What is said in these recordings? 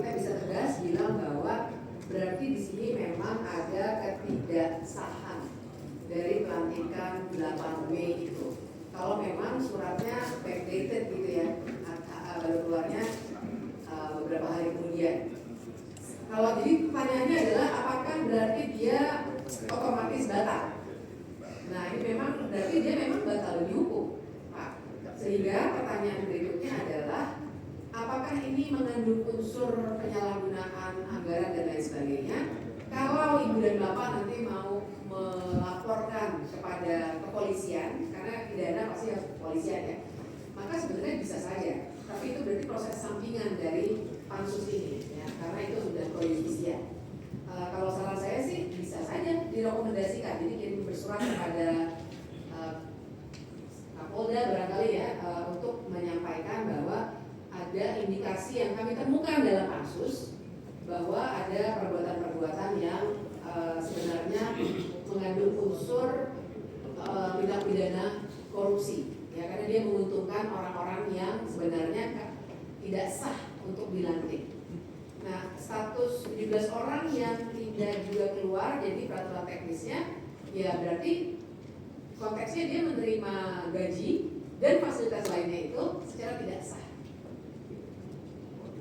kita bisa tegas bilang bahwa berarti di sini memang ada ketidaksahan dari pelantikan 8 Mei itu. Kalau memang suratnya backdated gitu ya, baru keluarnya beberapa hari kemudian. Kalau jadi pertanyaannya adalah apakah berarti dia otomatis batal? Nah ini memang berarti dia memang batal dihukum, Pak. Sehingga pertanyaan berikutnya adalah apakah ini mengandung unsur penyalahgunaan anggaran dan lain sebagainya? Kalau Ibu dan Bapak nanti mau melaporkan kepada kepolisian, karena pidana pasti harus kepolisian ya, maka sebenarnya bisa saja. Tapi itu berarti proses sampingan dari pansus ini, ya, karena itu sudah pro justisia. Kalau saran saya sih bisa saja direkomendasikan, jadi kirim bersurat kepada Kapolda barangkali ya, untuk menyampaikan bahwa ada indikasi yang kami temukan dalam pansus bahwa ada perbuatan-perbuatan yang sebenarnya mengandung unsur tindak pidana korupsi, ya, karena dia menguntungkan orang-orang yang sebenarnya tidak sah untuk dilantik. Nah, status 17 orang yang tidak juga keluar jadi peraturan teknisnya, ya berarti konteksnya dia menerima gaji dan fasilitas lainnya itu secara tidak sah.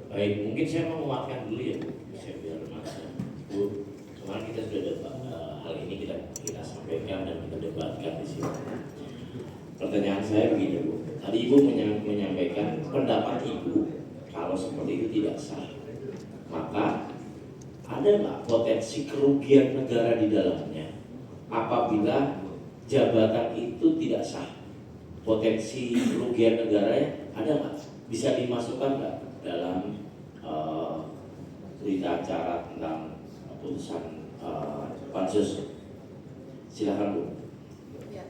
Baik, mungkin saya mau menguatkan dulu ya Bu, saya biar Mas Bu. Kemarin kita sudah debat hal ini kita sampaikan dan kita debatkan di sini. Pertanyaan saya begini Bu, tadi Ibu menyampaikan pendapat Ibu kalau seperti itu tidak sah, maka ada nggak potensi kerugian negara di dalamnya apabila jabatan itu tidak sah? Potensi kerugian negaranya ada nggak? Bisa dimasukkan nggak dalam berita acara tentang putusan pansus? Silakan Bu. Ya,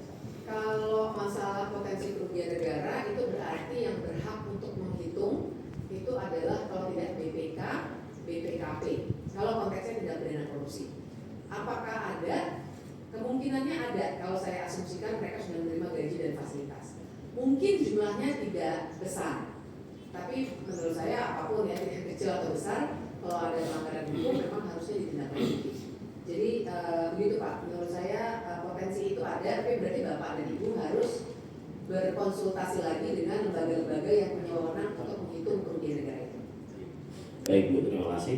kalau masalah potensi kerugian negara itu berarti yang berhak untuk menghitung itu adalah kalau tidak BPK, BPKP. Kalau konteksnya tidak pidana korupsi, apakah ada? Kemungkinannya ada. Kalau saya asumsikan mereka sudah menerima gaji dan fasilitas. Mungkin jumlahnya tidak besar, tapi menurut saya apapun ya, tidak kecil atau besar, kalau ada pelanggaran hukum memang harusnya ditindaklanjuti. Jadi begitu Pak, menurut saya potensi itu ada, tapi berarti Bapak dan Ibu harus berkonsultasi lagi dengan lembaga-lembaga yang punya wewenang untuk menghitung kerugian negara itu. Baik Bu, terima kasih.